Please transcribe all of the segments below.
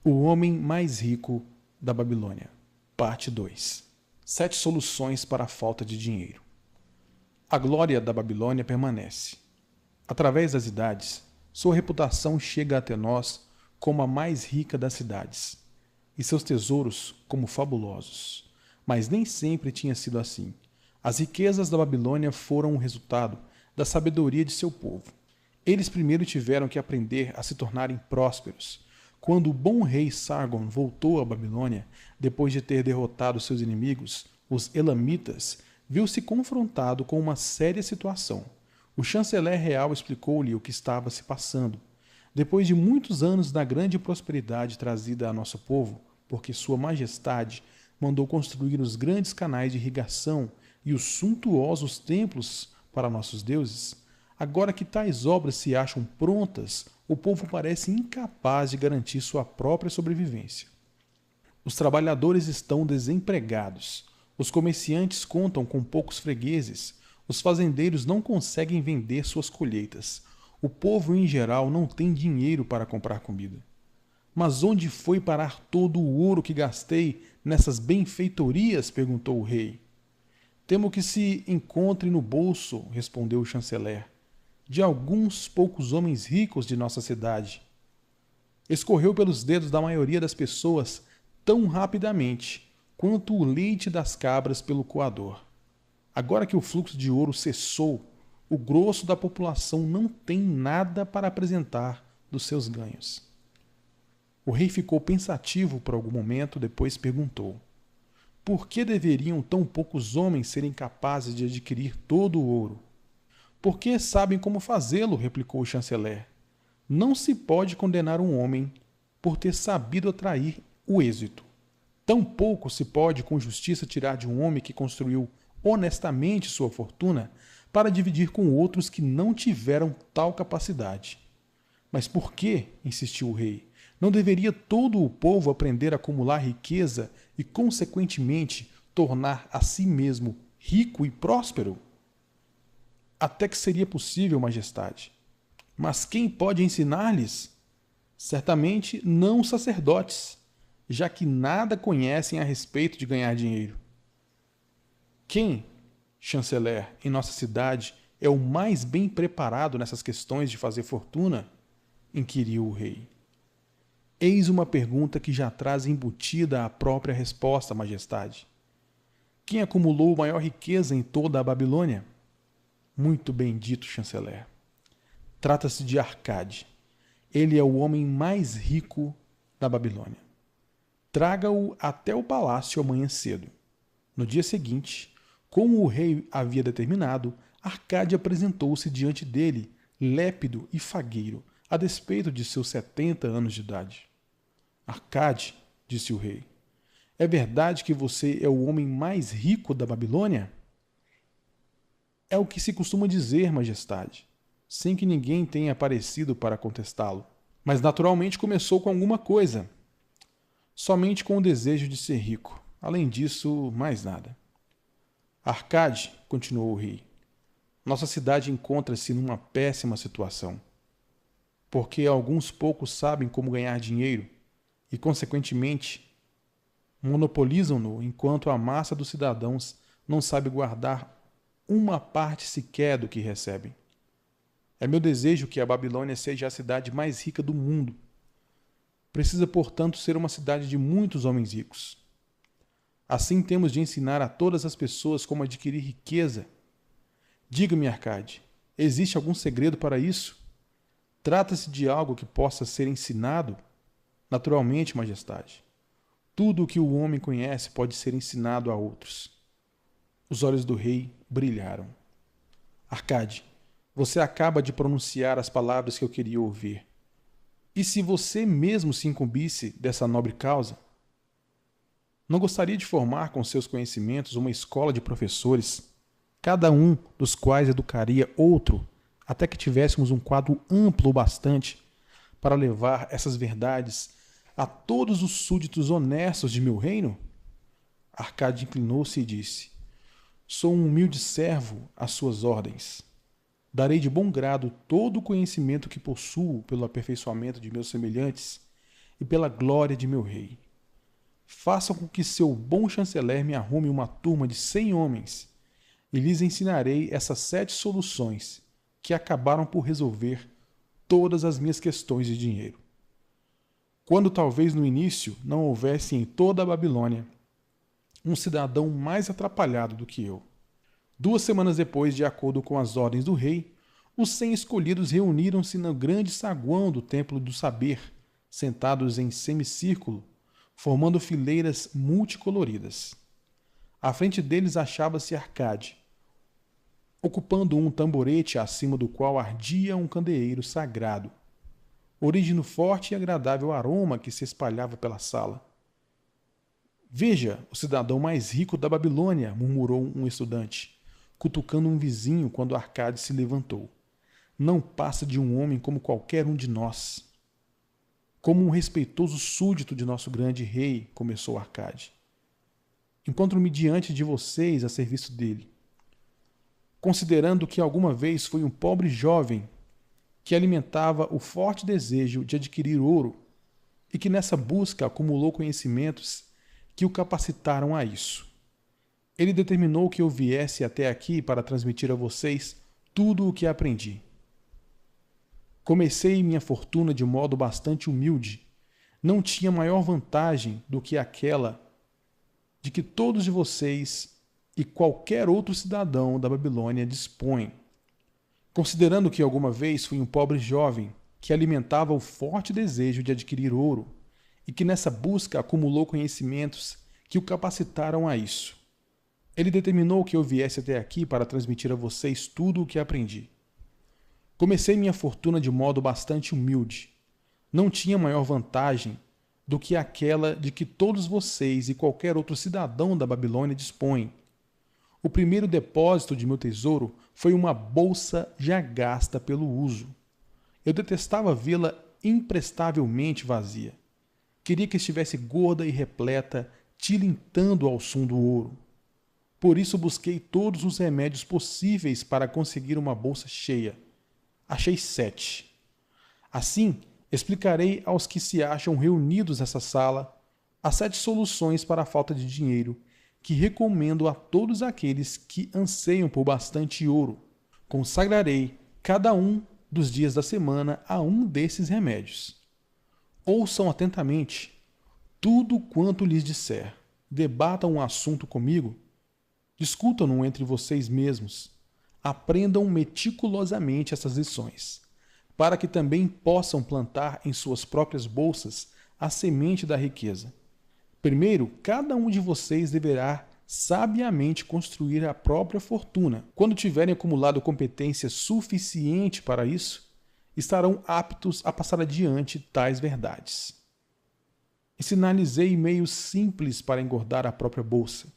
O homem mais rico da Babilônia. Parte 2. 7 soluções para a falta de dinheiro. A glória da Babilônia permanece. Através das idades, sua reputação chega até nós como a mais rica das cidades, e seus tesouros como fabulosos. Mas nem sempre tinha sido assim. As riquezas da Babilônia foram o resultado da sabedoria de seu povo. Eles primeiro tiveram que aprender a se tornarem prósperos. Quando o bom rei Sargon voltou à Babilônia, depois de ter derrotado seus inimigos, os Elamitas, viu-se confrontado com uma séria situação. O chanceler real explicou-lhe o que estava se passando. Depois de muitos anos da grande prosperidade trazida a nosso povo, porque Sua Majestade mandou construir os grandes canais de irrigação e os suntuosos templos para nossos deuses, agora que tais obras se acham prontas, o povo parece incapaz de garantir sua própria sobrevivência. Os trabalhadores estão desempregados, os comerciantes contam com poucos fregueses, os fazendeiros não conseguem vender suas colheitas, o povo em geral não tem dinheiro para comprar comida. Mas onde foi parar todo o ouro que gastei nessas benfeitorias? Perguntou o rei. Temo que se encontre no bolso, respondeu o chanceler, de alguns poucos homens ricos de nossa cidade. Escorreu pelos dedos da maioria das pessoas tão rapidamente quanto o leite das cabras pelo coador. Agora que o fluxo de ouro cessou, o grosso da população não tem nada para apresentar dos seus ganhos. O rei ficou pensativo por algum momento, depois perguntou: por que deveriam tão poucos homens serem capazes de adquirir todo o ouro? Porque sabem como fazê-lo, replicou o chanceler. Não se pode condenar um homem por ter sabido atrair o êxito. Tampouco se pode com justiça tirar de um homem que construiu honestamente sua fortuna para dividir com outros que não tiveram tal capacidade. Mas por que, insistiu o rei, não deveria todo o povo aprender a acumular riqueza e, consequentemente, tornar a si mesmo rico e próspero? Até que seria possível, majestade. Mas quem pode ensinar-lhes? Certamente não os sacerdotes, já que nada conhecem a respeito de ganhar dinheiro. Quem, chanceler, em nossa cidade é o mais bem preparado nessas questões de fazer fortuna? Inquiriu o rei. Eis uma pergunta que já traz embutida a própria resposta, majestade. Quem acumulou maior riqueza em toda a Babilônia? Muito bem dito, chanceler. Trata-se de Arcade. Ele é o homem mais rico da Babilônia. Traga-o até o palácio amanhã cedo. No dia seguinte, como o rei havia determinado, Arcade apresentou-se diante dele, lépido e fagueiro, a despeito de seus 70 anos de idade. Arcade, disse o rei, é verdade que você é o homem mais rico da Babilônia? É o que se costuma dizer, majestade, sem que ninguém tenha aparecido para contestá-lo. Mas naturalmente começou com alguma coisa. Somente com o desejo de ser rico. Além disso, mais nada. Arcade, continuou o rei, nossa cidade encontra-se numa péssima situação. Porque alguns poucos sabem como ganhar dinheiro e, consequentemente, monopolizam-no enquanto a massa dos cidadãos não sabe guardar uma parte sequer do que recebem. É meu desejo que a Babilônia seja a cidade mais rica do mundo. Precisa, portanto, ser uma cidade de muitos homens ricos. Assim temos de ensinar a todas as pessoas como adquirir riqueza. Diga-me, Arcade, existe algum segredo para isso? Trata-se de algo que possa ser ensinado? Naturalmente, majestade. Tudo o que o homem conhece pode ser ensinado a outros. Os olhos do rei brilharam. Arcade, você acaba de pronunciar as palavras que eu queria ouvir. E se você mesmo se incumbisse dessa nobre causa? Não gostaria de formar com seus conhecimentos uma escola de professores, cada um dos quais educaria outro, até que tivéssemos um quadro amplo o bastante para levar essas verdades a todos os súditos honestos de meu reino? Arcade inclinou-se e disse: sou um humilde servo às suas ordens. Darei de bom grado todo o conhecimento que possuo pelo aperfeiçoamento de meus semelhantes e pela glória de meu rei. Façam com que seu bom chanceler me arrume uma turma de 100 homens, e lhes ensinarei essas 7 soluções que acabaram por resolver todas as minhas questões de dinheiro. Quando talvez no início não houvesse em toda a Babilônia um cidadão mais atrapalhado do que eu. 2 semanas depois, de acordo com as ordens do rei, os 100 escolhidos reuniram-se no grande saguão do Templo do Saber, sentados em semicírculo, formando fileiras multicoloridas. À frente deles achava-se Arcade, ocupando um tamborete acima do qual ardia um candeeiro sagrado, origem do forte e agradável aroma que se espalhava pela sala. Veja, o cidadão mais rico da Babilônia, murmurou um estudante, cutucando um vizinho quando Arcade se levantou. Não passa de um homem como qualquer um de nós. Como um respeitoso súdito de nosso grande rei, começou Arcade. Encontro-me diante de vocês a serviço dele. Considerando que alguma vez fui um pobre jovem que alimentava o forte desejo de adquirir ouro e que nessa busca acumulou conhecimentos que o capacitaram a isso. Ele determinou que eu viesse até aqui para transmitir a vocês tudo o que aprendi. Comecei minha fortuna de modo bastante humilde. Não tinha maior vantagem do que aquela de que todos de vocês e qualquer outro cidadão da Babilônia dispõem. Considerando que alguma vez fui um pobre jovem que alimentava o forte desejo de adquirir ouro e que nessa busca acumulou conhecimentos que o capacitaram a isso. Ele determinou que eu viesse até aqui para transmitir a vocês tudo o que aprendi. Comecei minha fortuna de modo bastante humilde. Não tinha maior vantagem do que aquela de que todos vocês e qualquer outro cidadão da Babilônia dispõem. O primeiro depósito de meu tesouro foi uma bolsa já gasta pelo uso. Eu detestava vê-la imprestavelmente vazia. Queria que estivesse gorda e repleta, tilintando ao som do ouro. Por isso busquei todos os remédios possíveis para conseguir uma bolsa cheia. Achei 7. Assim, explicarei aos que se acham reunidos nessa sala as 7 soluções para a falta de dinheiro que recomendo a todos aqueles que anseiam por bastante ouro. Consagrarei cada um dos dias da semana a um desses remédios. Ouçam atentamente tudo quanto lhes disser. Debatam um assunto comigo. Discutam-no entre vocês mesmos. Aprendam meticulosamente essas lições, para que também possam plantar em suas próprias bolsas a semente da riqueza. Primeiro, cada um de vocês deverá sabiamente construir a própria fortuna. Quando tiverem acumulado competência suficiente para isso, estarão aptos a passar adiante tais verdades. Ensinalizei meios simples para engordar a própria bolsa.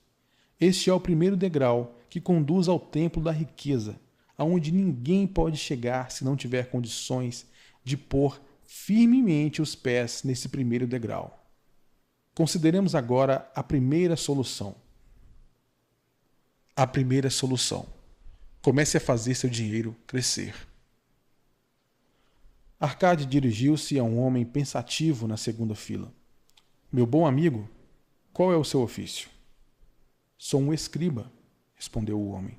Este é o primeiro degrau que conduz ao templo da riqueza, aonde ninguém pode chegar se não tiver condições de pôr firmemente os pés nesse primeiro degrau. Consideremos agora a primeira solução. A primeira solução. Comece a fazer seu dinheiro crescer. Arcade dirigiu-se a um homem pensativo na segunda fila. Meu bom amigo, qual é o seu ofício? Sou um escriba, respondeu o homem,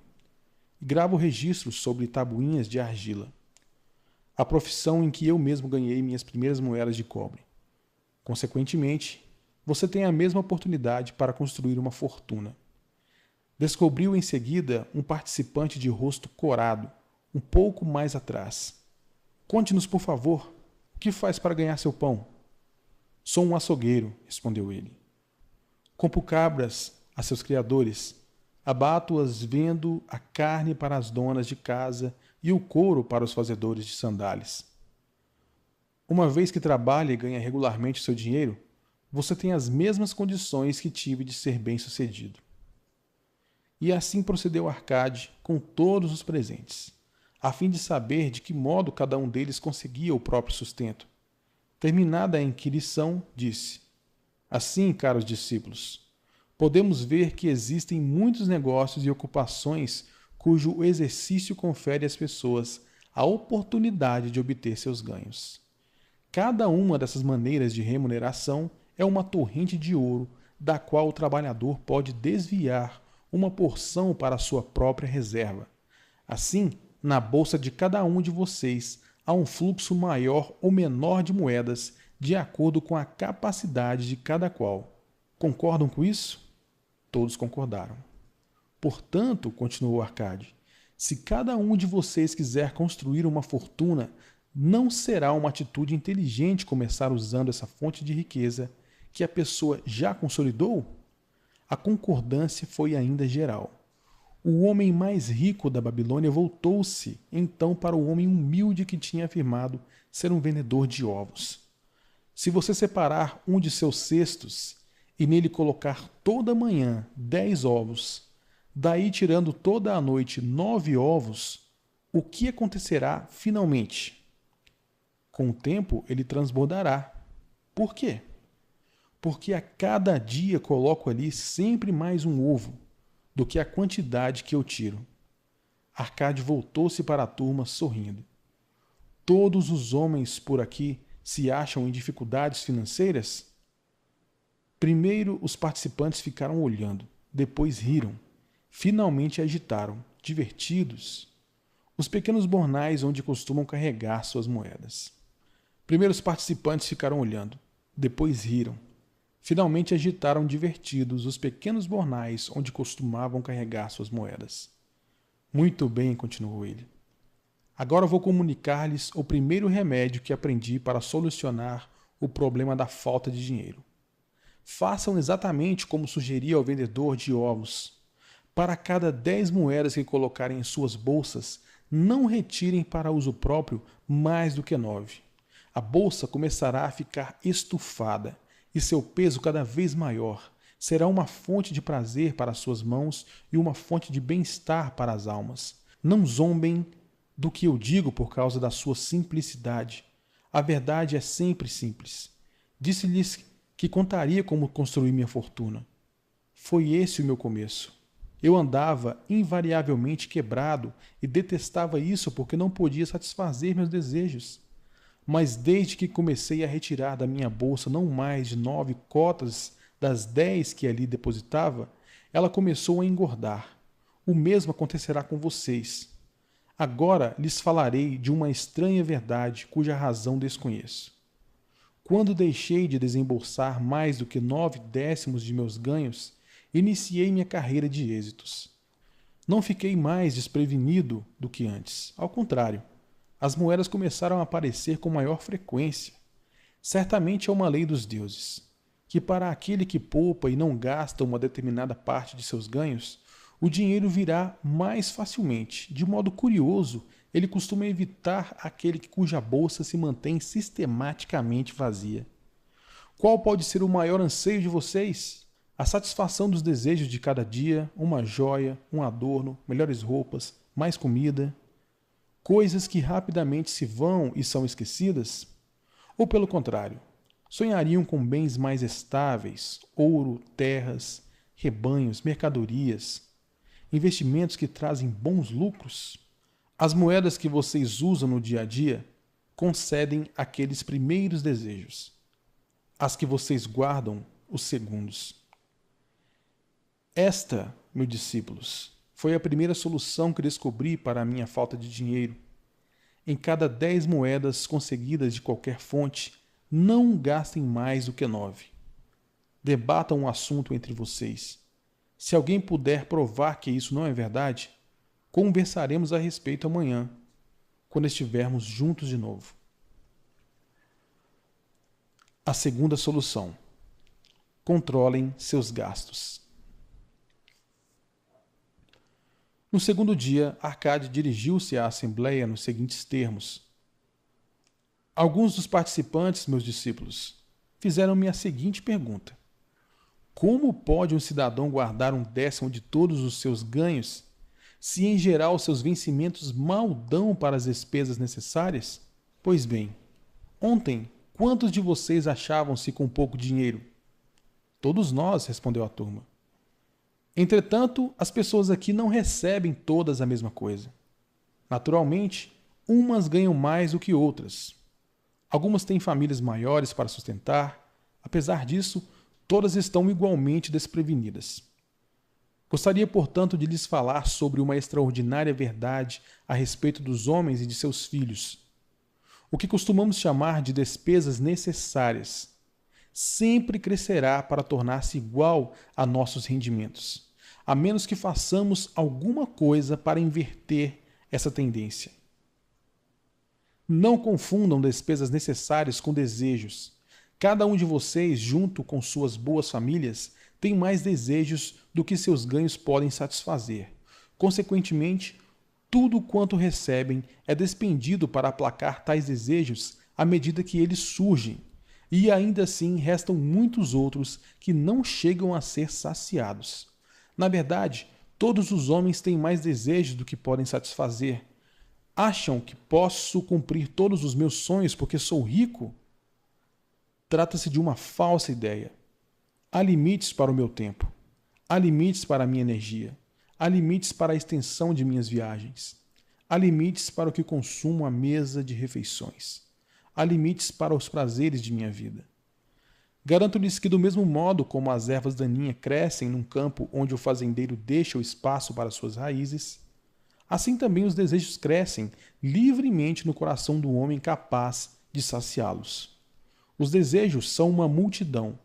e gravo registros sobre tabuinhas de argila. A profissão em que eu mesmo ganhei minhas primeiras moedas de cobre. Consequentemente, você tem a mesma oportunidade para construir uma fortuna. Descobriu em seguida um participante de rosto corado, um pouco mais atrás. Conte-nos, por favor, o que faz para ganhar seu pão? Sou um açougueiro, respondeu ele. Compro cabras a seus criadores, abato-as vendo a carne para as donas de casa e o couro para os fazedores de sandálias. Uma vez que trabalha e ganha regularmente seu dinheiro, você tem as mesmas condições que tive de ser bem-sucedido. E assim procedeu Arcade com todos os presentes, a fim de saber de que modo cada um deles conseguia o próprio sustento. Terminada a inquirição, disse: Assim, caros discípulos, podemos ver que existem muitos negócios e ocupações cujo exercício confere às pessoas a oportunidade de obter seus ganhos. Cada uma dessas maneiras de remuneração é uma torrente de ouro da qual o trabalhador pode desviar uma porção para a sua própria reserva. Assim, na bolsa de cada um de vocês há um fluxo maior ou menor de moedas de acordo com a capacidade de cada qual. Concordam com isso? Todos concordaram. Portanto, continuou Arcade, se cada um de vocês quiser construir uma fortuna, não será uma atitude inteligente começar usando essa fonte de riqueza que a pessoa já consolidou? A concordância foi ainda geral. O homem mais rico da Babilônia voltou-se então para o homem humilde que tinha afirmado ser um vendedor de ovos. Se você separar um de seus cestos e nele colocar toda manhã 10 ovos, daí tirando toda a noite 9 ovos, o que acontecerá finalmente? Com o tempo ele transbordará. Por quê? Porque a cada dia coloco ali sempre mais um ovo do que a quantidade que eu tiro. Arcade voltou-se para a turma sorrindo. Todos os homens por aqui se acham em dificuldades financeiras? Primeiro os participantes ficaram olhando, depois riram, finalmente agitaram, divertidos, os pequenos bornais onde costumam carregar suas moedas. Primeiro os participantes ficaram olhando, depois riram, finalmente agitaram divertidos os pequenos bornais onde costumavam carregar suas moedas. Muito bem, continuou ele. Agora vou comunicar-lhes o primeiro remédio que aprendi para solucionar o problema da falta de dinheiro. Façam exatamente como sugeri ao vendedor de ovos. Para cada 10 moedas que colocarem em suas bolsas, não retirem para uso próprio mais do que 9. A bolsa começará a ficar estufada e seu peso cada vez maior. Será uma fonte de prazer para suas mãos e uma fonte de bem-estar para as almas. Não zombem do que eu digo por causa da sua simplicidade. A verdade é sempre simples. Disse-lhes que contaria como construir minha fortuna. Foi esse o meu começo. Eu andava invariavelmente quebrado e detestava isso porque não podia satisfazer meus desejos. Mas desde que comecei a retirar da minha bolsa não mais de 9 cotas das 10 que ali depositava, ela começou a engordar. O mesmo acontecerá com vocês. Agora lhes falarei de uma estranha verdade cuja razão desconheço. Quando deixei de desembolsar mais do que 9/10 de meus ganhos, iniciei minha carreira de êxitos. Não fiquei mais desprevenido do que antes. Ao contrário, as moedas começaram a aparecer com maior frequência. Certamente é uma lei dos deuses, que para aquele que poupa e não gasta uma determinada parte de seus ganhos, o dinheiro virá mais facilmente. De modo curioso, ele costuma evitar aquele cuja bolsa se mantém sistematicamente vazia. Qual pode ser o maior anseio de vocês? A satisfação dos desejos de cada dia, uma joia, um adorno, melhores roupas, mais comida, coisas que rapidamente se vão e são esquecidas? Ou pelo contrário, sonhariam com bens mais estáveis, ouro, terras, rebanhos, mercadorias, investimentos que trazem bons lucros? As moedas que vocês usam no dia a dia concedem aqueles primeiros desejos. As que vocês guardam, os segundos. Esta, meus discípulos, foi a primeira solução que descobri para a minha falta de dinheiro. Em cada 10 moedas conseguidas de qualquer fonte, não gastem mais do que 9. Debatam o assunto entre vocês. Se alguém puder provar que isso não é verdade, conversaremos a respeito amanhã, quando estivermos juntos de novo. A segunda solução. Controlem seus gastos. No segundo dia, Arcade dirigiu-se à Assembleia nos seguintes termos. Alguns dos participantes, meus discípulos, fizeram-me a seguinte pergunta. Como pode um cidadão guardar 1/10 de todos os seus ganhos, se em geral seus vencimentos mal dão para as despesas necessárias? Pois bem, ontem, quantos de vocês achavam-se com pouco dinheiro? Todos nós, respondeu a turma. Entretanto, as pessoas aqui não recebem todas a mesma coisa. Naturalmente, umas ganham mais do que outras. Algumas têm famílias maiores para sustentar. Apesar disso, todas estão igualmente desprevenidas. Gostaria, portanto, de lhes falar sobre uma extraordinária verdade a respeito dos homens e de seus filhos. O que costumamos chamar de despesas necessárias sempre crescerá para tornar-se igual a nossos rendimentos, a menos que façamos alguma coisa para inverter essa tendência. Não confundam despesas necessárias com desejos. Cada um de vocês, junto com suas boas famílias, tem mais desejos do que seus ganhos podem satisfazer. Consequentemente, tudo quanto recebem é despendido para aplacar tais desejos à medida que eles surgem, e ainda assim restam muitos outros que não chegam a ser saciados. Na verdade, todos os homens têm mais desejos do que podem satisfazer. Acham que posso cumprir todos os meus sonhos porque sou rico? Trata-se de uma falsa ideia. Há limites para o meu tempo. Há limites para a minha energia. Há limites para a extensão de minhas viagens. Há limites para o que consumo à mesa de refeições. Há limites para os prazeres de minha vida. Garanto-lhes que, do mesmo modo como as ervas daninhas crescem num campo onde o fazendeiro deixa o espaço para suas raízes, assim também os desejos crescem livremente no coração do homem capaz de saciá-los. Os desejos são uma multidão,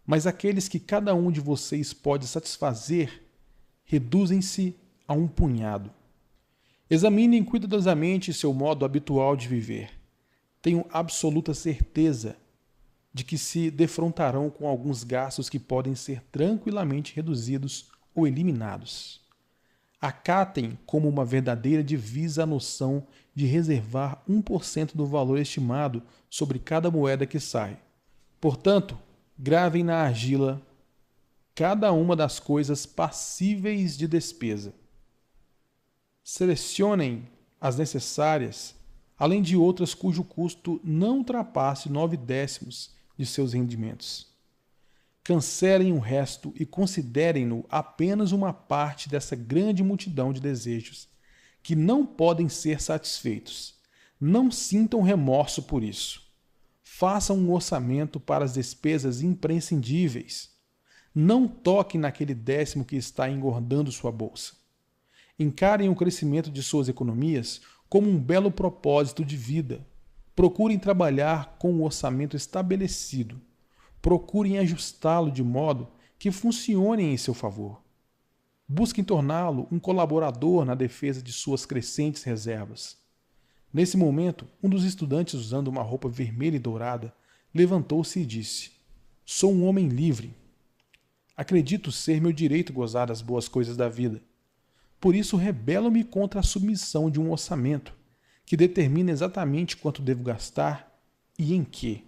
mas aqueles que cada um de vocês pode satisfazer reduzem-se a um punhado. Examinem cuidadosamente seu modo habitual de viver. Tenho absoluta certeza de que se defrontarão com alguns gastos que podem ser tranquilamente reduzidos ou eliminados. Acatem como uma verdadeira divisa a noção de reservar 1% do valor estimado sobre cada moeda que sai. Portanto, gravem na argila cada uma das coisas passíveis de despesa. Selecionem as necessárias, além de outras cujo custo não ultrapasse 9/10 de seus rendimentos. Cancelem o resto e considerem-no apenas uma parte dessa grande multidão de desejos que não podem ser satisfeitos. Não sintam remorso por isso. Façam um orçamento para as despesas imprescindíveis. Não toquem naquele 10º que está engordando sua bolsa. Encarem o crescimento de suas economias como um belo propósito de vida. Procurem trabalhar com o orçamento estabelecido. Procurem ajustá-lo de modo que funcione em seu favor. Busquem torná-lo um colaborador na defesa de suas crescentes reservas. Nesse momento, um dos estudantes, usando uma roupa vermelha e dourada, levantou-se e disse: "Sou um homem livre. Acredito ser meu direito gozar das boas coisas da vida. Por isso rebelo-me contra a submissão de um orçamento que determina exatamente quanto devo gastar e em que.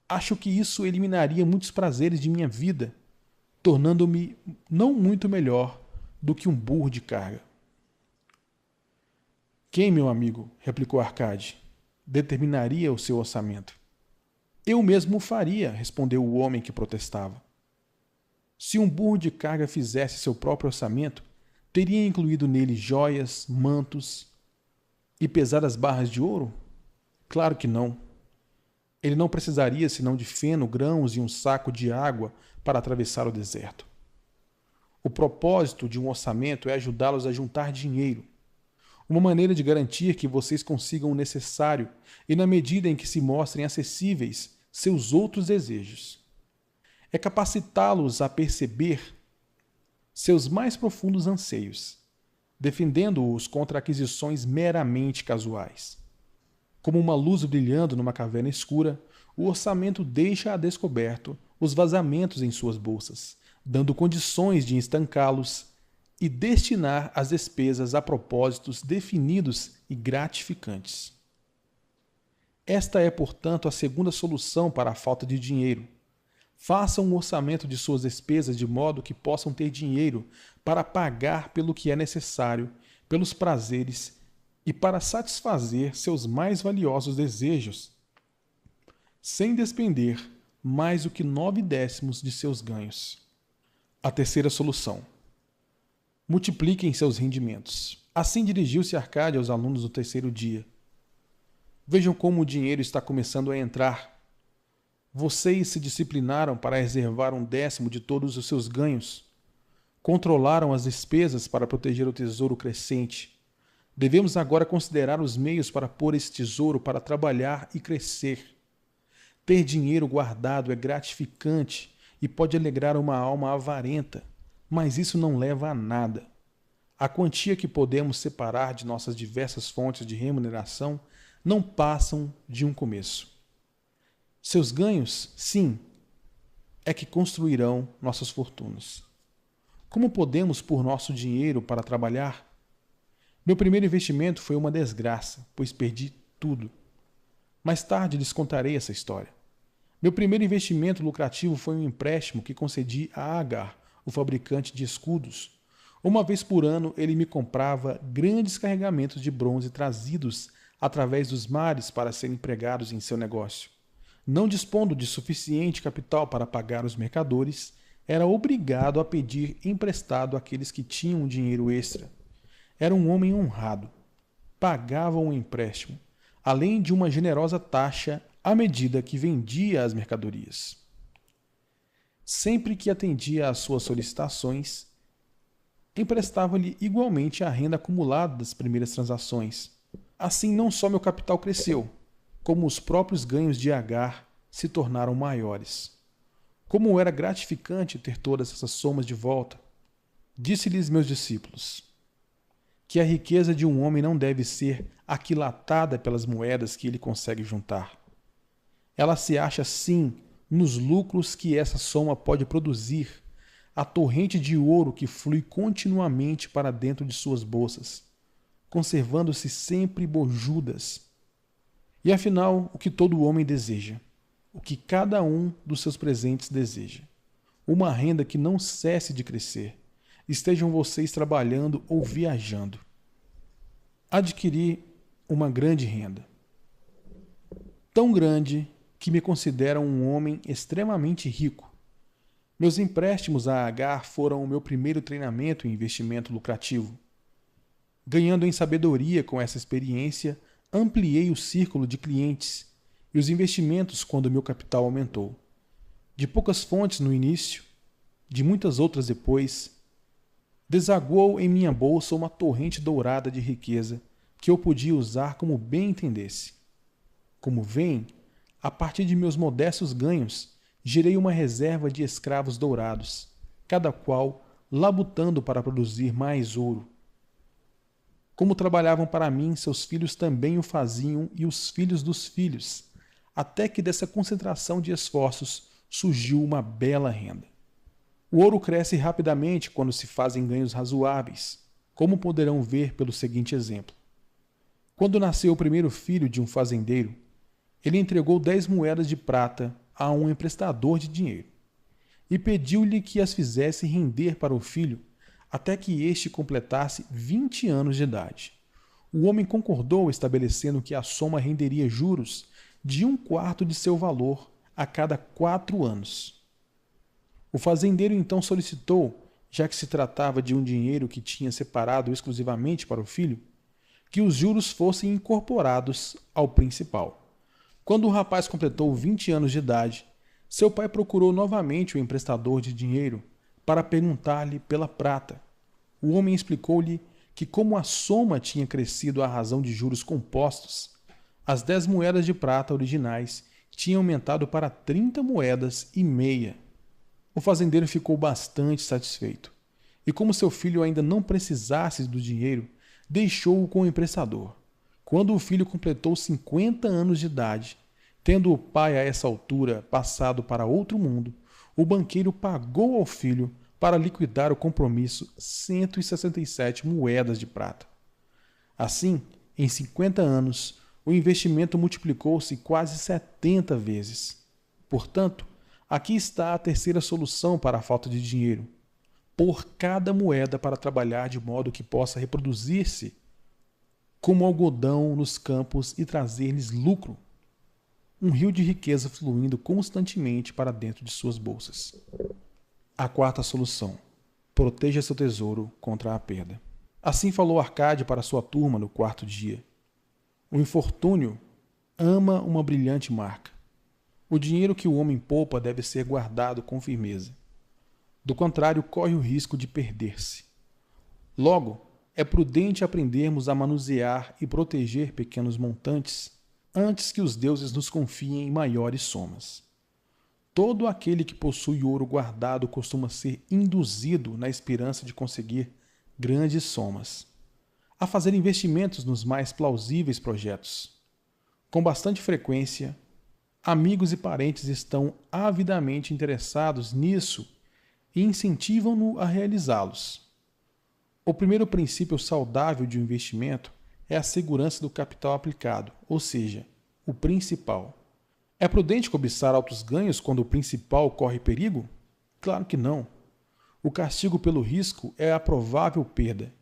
Acho que isso eliminaria muitos prazeres de minha vida, tornando-me não muito melhor do que um burro de carga." "Quem, meu amigo?" replicou Arcade, "determinaria o seu orçamento?" "Eu mesmo o faria", respondeu o homem que protestava. "Se um burro de carga fizesse seu próprio orçamento, teria incluído nele joias, mantos e pesadas barras de ouro? Claro que não. Ele não precisaria senão de feno, grãos e um saco de água para atravessar o deserto. O propósito de um orçamento é ajudá-los a juntar dinheiro, uma maneira de garantir que vocês consigam o necessário e, na medida em que se mostrem acessíveis, seus outros desejos. É capacitá-los a perceber seus mais profundos anseios, defendendo-os contra aquisições meramente casuais. Como uma luz brilhando numa caverna escura, o orçamento deixa a descoberto os vazamentos em suas bolsas, dando condições de estancá-los e destinar as despesas a propósitos definidos e gratificantes. Esta é, portanto, a segunda solução para a falta de dinheiro. Façam um orçamento de suas despesas de modo que possam ter dinheiro para pagar pelo que é necessário, pelos prazeres e para satisfazer seus mais valiosos desejos, sem despender mais do que 9/10 de seus ganhos. A terceira solução: multipliquem seus rendimentos. Assim dirigiu-se Arcade aos alunos do terceiro dia. Vejam como o dinheiro está começando a entrar. Vocês se disciplinaram para reservar 1/10 de todos os seus ganhos. Controlaram as despesas para proteger o tesouro crescente. Devemos agora considerar os meios para pôr esse tesouro para trabalhar e crescer. Ter dinheiro guardado é gratificante e pode alegrar uma alma avarenta, mas isso não leva a nada. A quantia que podemos separar de nossas diversas fontes de remuneração não passam de um começo. Seus ganhos, sim, é que construirão nossas fortunas. Como podemos pôr nosso dinheiro para trabalhar? Meu primeiro investimento foi uma desgraça, pois perdi tudo. Mais tarde lhes contarei essa história. Meu primeiro investimento lucrativo foi um empréstimo que concedi a Agar, o fabricante de escudos. Uma vez por ano, ele me comprava grandes carregamentos de bronze trazidos através dos mares para serem empregados em seu negócio. Não dispondo de suficiente capital para pagar os mercadores, era obrigado a pedir emprestado àqueles que tinham dinheiro extra. Era um homem honrado. Pagava um empréstimo, além de uma generosa taxa à medida que vendia as mercadorias. Sempre que atendia às suas solicitações, emprestava-lhe igualmente a renda acumulada das primeiras transações. Assim, não só meu capital cresceu, como os próprios ganhos de Agar se tornaram maiores. Como era gratificante ter todas essas somas de volta, disse-lhes meus discípulos que a riqueza de um homem não deve ser aquilatada pelas moedas que ele consegue juntar. Ela se acha, sim, nos lucros que essa soma pode produzir, a torrente de ouro que flui continuamente para dentro de suas bolsas, conservando-se sempre bojudas. E afinal, o que todo homem deseja, o que cada um dos seus presentes deseja, uma renda que não cesse de crescer, estejam vocês trabalhando ou viajando. Adquiri uma grande renda, tão grande que me considero um homem extremamente rico. Meus empréstimos a Agar foram o meu primeiro treinamento em investimento lucrativo. Ganhando em sabedoria com essa experiência, ampliei o círculo de clientes e os investimentos quando meu capital aumentou. De poucas fontes no início, de muitas outras depois, desaguou em minha bolsa uma torrente dourada de riqueza que eu podia usar como bem entendesse. Como veem, a partir de meus modestos ganhos, gerei uma reserva de escravos dourados, cada qual labutando para produzir mais ouro. Como trabalhavam para mim, seus filhos também o faziam e os filhos dos filhos, até que dessa concentração de esforços surgiu uma bela renda. O ouro cresce rapidamente quando se fazem ganhos razoáveis, como poderão ver pelo seguinte exemplo. Quando nasceu o primeiro filho de um fazendeiro, ele entregou 10 moedas de prata a um emprestador de dinheiro e pediu-lhe que as fizesse render para o filho até que este completasse 20 anos de idade. O homem concordou, estabelecendo que a soma renderia juros de 1/4 de seu valor a cada 4 anos. O fazendeiro então solicitou, já que se tratava de um dinheiro que tinha separado exclusivamente para o filho, que os juros fossem incorporados ao principal. Quando o rapaz completou 20 anos de idade, seu pai procurou novamente o emprestador de dinheiro para perguntar-lhe pela prata. O homem explicou-lhe que, como a soma tinha crescido à razão de juros compostos, as 10 moedas de prata originais tinham aumentado para 30 moedas e meia. O fazendeiro ficou bastante satisfeito, e como seu filho ainda não precisasse do dinheiro, deixou-o com o emprestador. Quando o filho completou 50 anos de idade, tendo o pai a essa altura passado para outro mundo, o banqueiro pagou ao filho para liquidar o compromisso 167 moedas de prata. Assim, em 50 anos, o investimento multiplicou-se quase 70 vezes. Portanto, aqui está a terceira solução para a falta de dinheiro: pôr cada moeda para trabalhar de modo que possa reproduzir-se como algodão nos campos e trazer-lhes lucro. Um rio de riqueza fluindo constantemente para dentro de suas bolsas. A quarta solução: proteja seu tesouro contra a perda. Assim falou Arcade para sua turma no quarto dia. O infortúnio ama uma brilhante marca. O dinheiro que o homem poupa deve ser guardado com firmeza. Do contrário, corre o risco de perder-se. Logo, é prudente aprendermos a manusear e proteger pequenos montantes antes que os deuses nos confiem maiores somas. Todo aquele que possui ouro guardado costuma ser induzido na esperança de conseguir grandes somas, a fazer investimentos nos mais plausíveis projetos. Com bastante frequência, amigos e parentes estão avidamente interessados nisso e incentivam-no a realizá-los. O primeiro princípio saudável de um investimento é a segurança do capital aplicado, ou seja, o principal. É prudente cobiçar altos ganhos quando o principal corre perigo? Claro que não. O castigo pelo risco é a provável perda.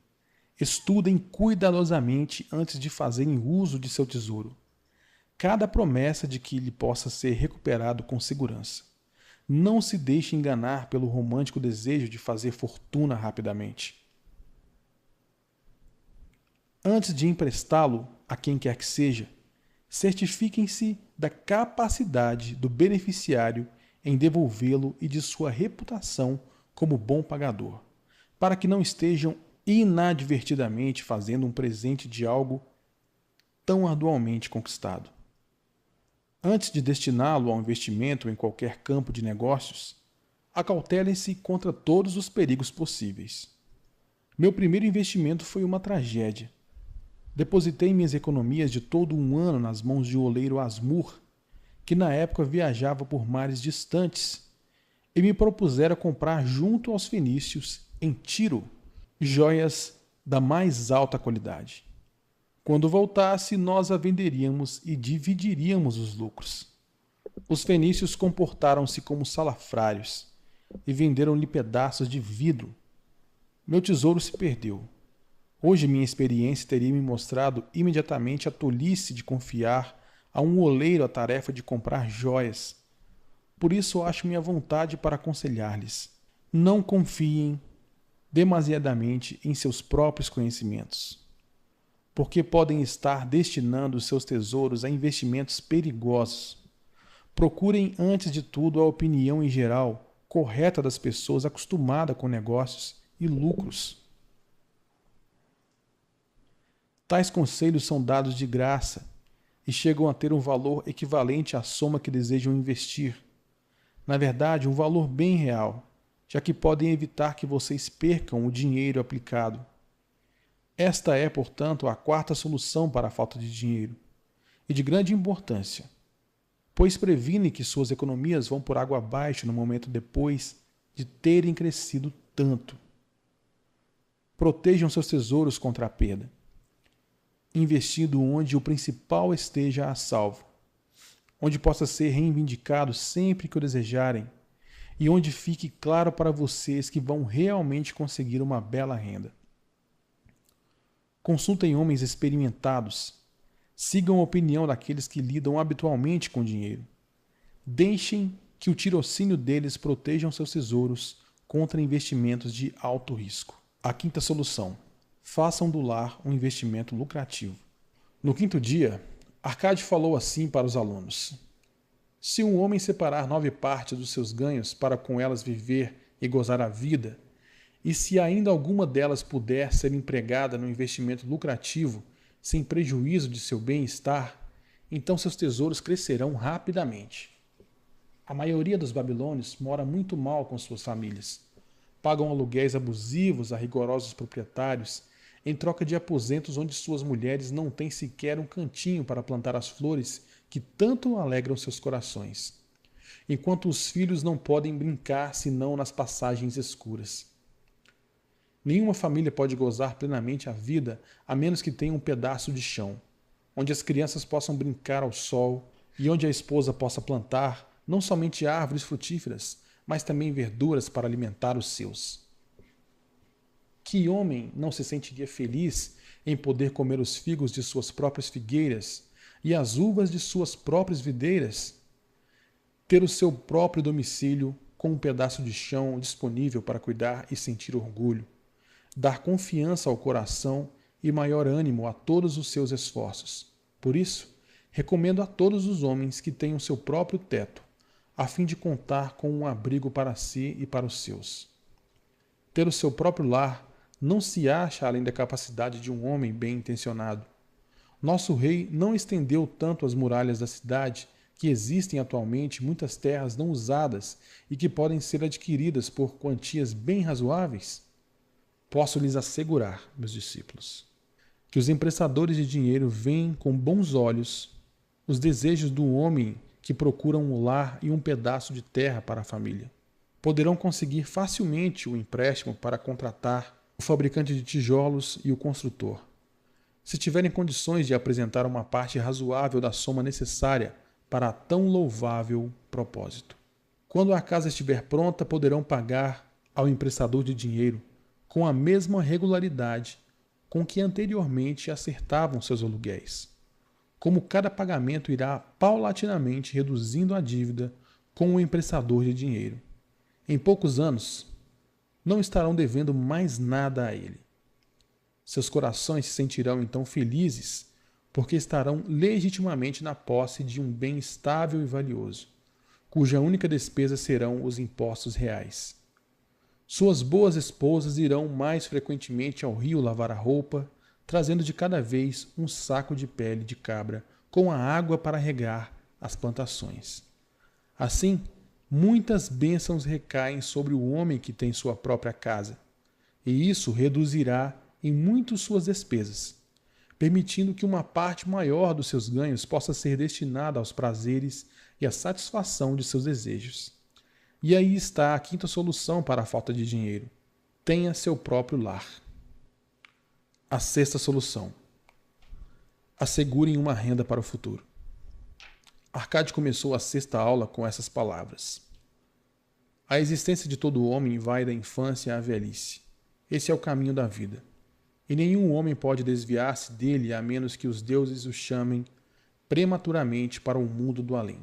Estudem cuidadosamente antes de fazerem uso de seu tesouro. Cada promessa de que ele possa ser recuperado com segurança. Não se deixe enganar pelo romântico desejo de fazer fortuna rapidamente. Antes de emprestá-lo a quem quer que seja, certifiquem-se da capacidade do beneficiário em devolvê-lo e de sua reputação como bom pagador, para que não estejam inadvertidamente fazendo um presente de algo tão arduamente conquistado. Antes de destiná-lo ao investimento em qualquer campo de negócios, acautelem-se contra todos os perigos possíveis. Meu primeiro investimento foi uma tragédia. Depositei minhas economias de todo um ano nas mãos de um oleiro Asmur, que na época viajava por mares distantes, e me propusera comprar junto aos fenícios, em Tiro, joias da mais alta qualidade. Quando voltasse, nós a venderíamos e dividiríamos os lucros. Os fenícios comportaram-se como salafrários e venderam-lhe pedaços de vidro. Meu tesouro se perdeu. Hoje minha experiência teria me mostrado imediatamente a tolice de confiar a um oleiro a tarefa de comprar joias. Por isso acho minha vontade para aconselhar-lhes: não confiem demasiadamente em seus próprios conhecimentos, porque podem estar destinando seus tesouros a investimentos perigosos. Procurem, antes de tudo, a opinião em geral correta das pessoas acostumadas com negócios e lucros. Tais conselhos são dados de graça e chegam a ter um valor equivalente à soma que desejam investir. Na verdade, um valor bem real, já que podem evitar que vocês percam o dinheiro aplicado. Esta é, portanto, a quarta solução para a falta de dinheiro, e de grande importância, pois previne que suas economias vão por água abaixo no momento depois de terem crescido tanto. Protejam seus tesouros contra a perda, investindo onde o principal esteja a salvo, onde possa ser reivindicado sempre que o desejarem e onde fique claro para vocês que vão realmente conseguir uma bela renda. Consultem homens experimentados, sigam a opinião daqueles que lidam habitualmente com dinheiro. Deixem que o tirocínio deles protejam seus tesouros contra investimentos de alto risco. A quinta solução: façam do lar um investimento lucrativo. No quinto dia, Arcade falou assim para os alunos: se um homem separar 9 partes dos seus ganhos para com elas viver e gozar a vida, e se ainda alguma delas puder ser empregada no investimento lucrativo sem prejuízo de seu bem-estar, então seus tesouros crescerão rapidamente. A maioria dos babilônios mora muito mal com suas famílias. Pagam aluguéis abusivos a rigorosos proprietários em troca de aposentos onde suas mulheres não têm sequer um cantinho para plantar as flores que tanto alegram seus corações, enquanto os filhos não podem brincar senão nas passagens escuras. Nenhuma família pode gozar plenamente a vida a menos que tenha um pedaço de chão, onde as crianças possam brincar ao sol e onde a esposa possa plantar não somente árvores frutíferas, mas também verduras para alimentar os seus. Que homem não se sentiria feliz em poder comer os figos de suas próprias figueiras e as uvas de suas próprias videiras? Ter o seu próprio domicílio com um pedaço de chão disponível para cuidar e sentir orgulho, dar confiança ao coração e maior ânimo a todos os seus esforços. Por isso, recomendo a todos os homens que tenham seu próprio teto, a fim de contar com um abrigo para si e para os seus. Ter o seu próprio lar não se acha além da capacidade de um homem bem intencionado. Nosso rei não estendeu tanto as muralhas da cidade que existem atualmente muitas terras não usadas e que podem ser adquiridas por quantias bem razoáveis? Posso lhes assegurar, meus discípulos, que os emprestadores de dinheiro veem com bons olhos os desejos do homem que procura um lar e um pedaço de terra para a família. Poderão conseguir facilmente o empréstimo para contratar o fabricante de tijolos e o construtor, se tiverem condições de apresentar uma parte razoável da soma necessária para tão louvável propósito. Quando a casa estiver pronta, poderão pagar ao emprestador de dinheiro com a mesma regularidade com que anteriormente acertavam seus aluguéis. Como cada pagamento irá paulatinamente reduzindo a dívida com o emprestador de dinheiro. Em poucos anos, não estarão devendo mais nada a ele. Seus corações se sentirão então felizes, porque estarão legitimamente na posse de um bem estável e valioso, cuja única despesa serão os impostos reais. Suas boas esposas irão mais frequentemente ao rio lavar a roupa, trazendo de cada vez um saco de pele de cabra com a água para regar as plantações. Assim, muitas bênçãos recaem sobre o homem que tem sua própria casa, e isso reduzirá em muito suas despesas, permitindo que uma parte maior dos seus ganhos possa ser destinada aos prazeres e à satisfação de seus desejos. E aí está a quinta solução para a falta de dinheiro: tenha seu próprio lar. A sexta solução: assegurem uma renda para o futuro. Arcade começou a sexta aula com essas palavras: a existência de todo homem vai da infância à velhice. Esse é o caminho da vida. E nenhum homem pode desviar-se dele a menos que os deuses o chamem prematuramente para o mundo do além.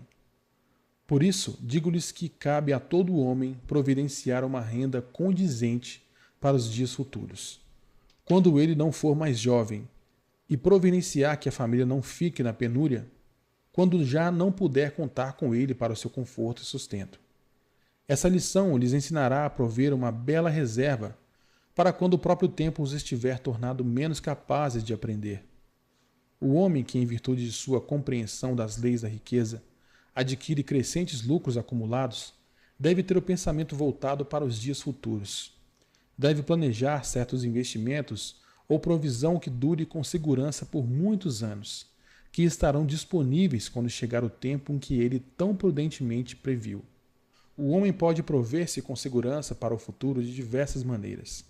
Por isso, digo-lhes que cabe a todo homem providenciar uma renda condizente para os dias futuros, quando ele não for mais jovem, e providenciar que a família não fique na penúria, quando já não puder contar com ele para o seu conforto e sustento. Essa lição lhes ensinará a prover uma bela reserva para quando o próprio tempo os estiver tornado menos capazes de aprender. O homem que, em virtude de sua compreensão das leis da riqueza, adquire crescentes lucros acumulados, deve ter o pensamento voltado para os dias futuros. Deve planejar certos investimentos ou provisão que dure com segurança por muitos anos, que estarão disponíveis quando chegar o tempo em que ele tão prudentemente previu. O homem pode prover-se com segurança para o futuro de diversas maneiras.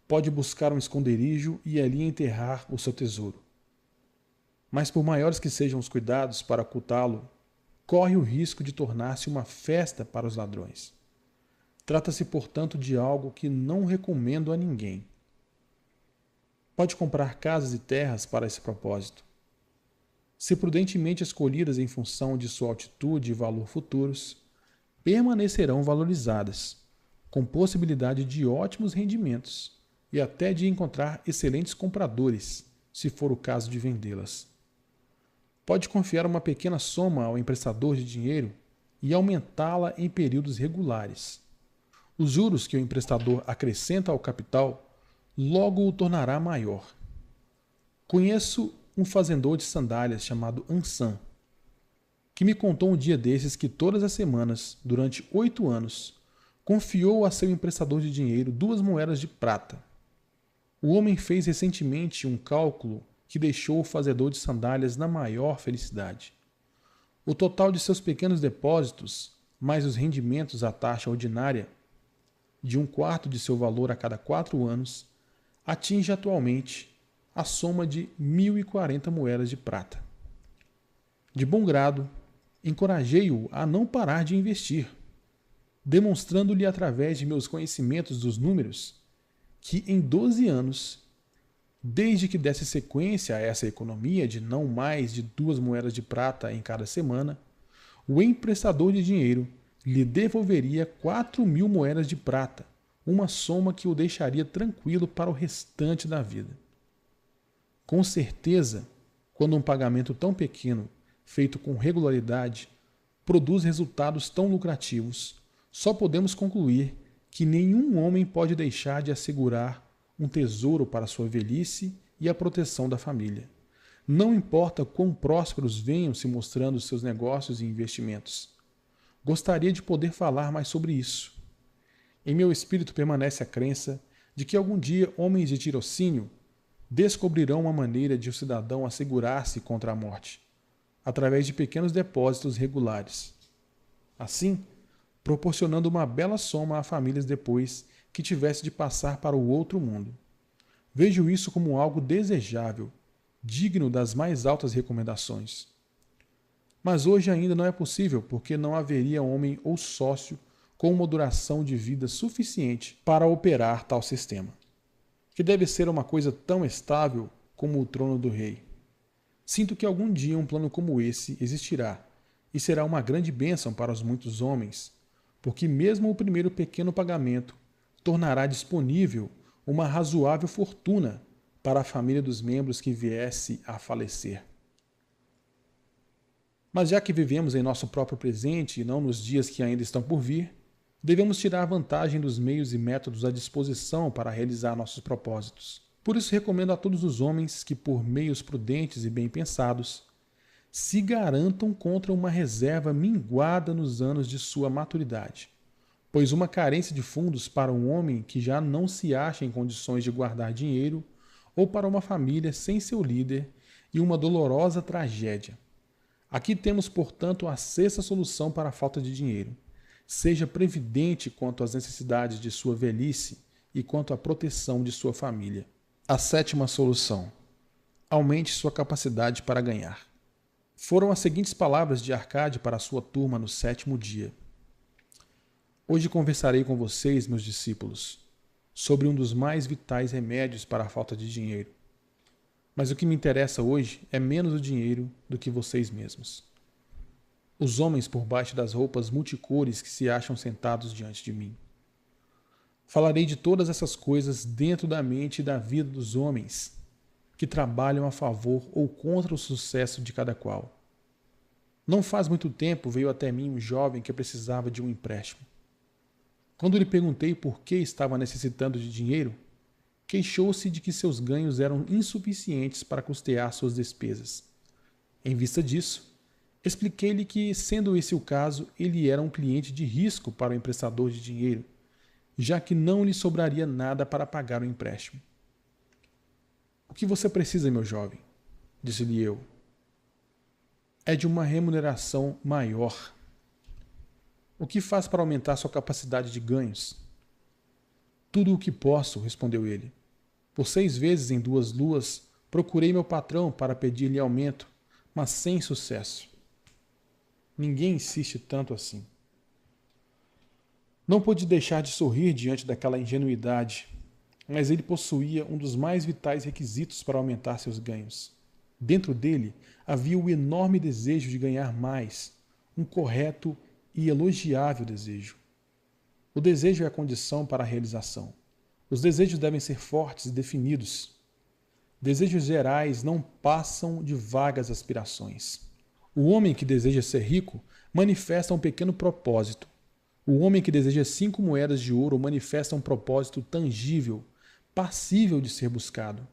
Pode buscar um esconderijo e ali enterrar o seu tesouro. Mas por maiores que sejam os cuidados para ocultá-lo, corre o risco de tornar-se uma festa para os ladrões. Trata-se, portanto, de algo que não recomendo a ninguém. Pode comprar casas e terras para esse propósito. Se prudentemente escolhidas em função de sua altitude e valor futuros, permanecerão valorizadas, com possibilidade de ótimos rendimentos e até de encontrar excelentes compradores, se for o caso de vendê-las. Pode confiar uma pequena soma ao emprestador de dinheiro e aumentá-la em períodos regulares. Os juros que o emprestador acrescenta ao capital logo o tornará maior. Conheço um fazendor de sandálias chamado Ansan, que me contou um dia desses que todas as semanas, durante 8 anos, confiou a seu emprestador de dinheiro 2 moedas de prata. O homem fez recentemente um cálculo que deixou o fazedor de sandálias na maior felicidade. O total de seus pequenos depósitos, mais os rendimentos à taxa ordinária, de 1/4 de seu valor a cada 4 anos, atinge atualmente a soma de 1.040 moedas de prata. De bom grado, encorajei-o a não parar de investir, demonstrando-lhe através de meus conhecimentos dos números que em 12 anos, desde que desse sequência a essa economia de não mais de 2 moedas de prata em cada semana, o emprestador de dinheiro lhe devolveria 4.000 moedas de prata, uma soma que o deixaria tranquilo para o restante da vida. Com certeza, quando um pagamento tão pequeno, feito com regularidade, produz resultados tão lucrativos, só podemos concluir que nenhum homem pode deixar de assegurar um tesouro para sua velhice e a proteção da família. Não importa quão prósperos venham se mostrando seus negócios e investimentos. Gostaria de poder falar mais sobre isso. Em meu espírito permanece a crença de que algum dia homens de tirocínio descobrirão uma maneira de o cidadão assegurar-se contra a morte, através de pequenos depósitos regulares. Assim, proporcionando uma bela soma a famílias depois que tivesse de passar para o outro mundo. Vejo isso como algo desejável, digno das mais altas recomendações. Mas hoje ainda não é possível, porque não haveria homem ou sócio com uma duração de vida suficiente para operar tal sistema, que deve ser uma coisa tão estável como o trono do rei. Sinto que algum dia um plano como esse existirá, e será uma grande bênção para os muitos homens, porque mesmo o primeiro pequeno pagamento tornará disponível uma razoável fortuna para a família dos membros que viesse a falecer. Mas já que vivemos em nosso próprio presente e não nos dias que ainda estão por vir, devemos tirar vantagem dos meios e métodos à disposição para realizar nossos propósitos. Por isso recomendo a todos os homens que, por meios prudentes e bem pensados, se garantam contra uma reserva minguada nos anos de sua maturidade, pois uma carência de fundos para um homem que já não se acha em condições de guardar dinheiro, ou para uma família sem seu líder, e uma dolorosa tragédia. Aqui temos, portanto, a sexta solução para a falta de dinheiro. Seja previdente quanto às necessidades de sua velhice e quanto à proteção de sua família. A sétima solução: aumente sua capacidade para ganhar. Foram as seguintes palavras de Arcade para a sua turma no 7º dia. Hoje conversarei com vocês, meus discípulos, sobre um dos mais vitais remédios para a falta de dinheiro. Mas o que me interessa hoje é menos o dinheiro do que vocês mesmos. Os homens por baixo das roupas multicores que se acham sentados diante de mim. Falarei de todas essas coisas dentro da mente e da vida dos homens que trabalham a favor ou contra o sucesso de cada qual. Não faz muito tempo veio até mim um jovem que precisava de um empréstimo. Quando lhe perguntei por que estava necessitando de dinheiro, queixou-se de que seus ganhos eram insuficientes para custear suas despesas. Em vista disso, expliquei-lhe que, sendo esse o caso, ele era um cliente de risco para o emprestador de dinheiro, já que não lhe sobraria nada para pagar o empréstimo. O que você precisa, meu jovem? Disse-lhe eu. É de uma remuneração maior. O que faz para aumentar sua capacidade de ganhos? Tudo o que posso, respondeu ele. Por 6 vezes em 2 luas, procurei meu patrão para pedir-lhe aumento, mas sem sucesso. Ninguém insiste tanto assim. Não pude deixar de sorrir diante daquela ingenuidade, mas ele possuía um dos mais vitais requisitos para aumentar seus ganhos. Dentro dele havia o enorme desejo de ganhar mais, um correto e elogiável desejo. O desejo é a condição para a realização. Os desejos devem ser fortes e definidos. Desejos gerais não passam de vagas aspirações. O homem que deseja ser rico manifesta um pequeno propósito. O homem que deseja 5 moedas de ouro manifesta um propósito tangível, passível de ser buscado.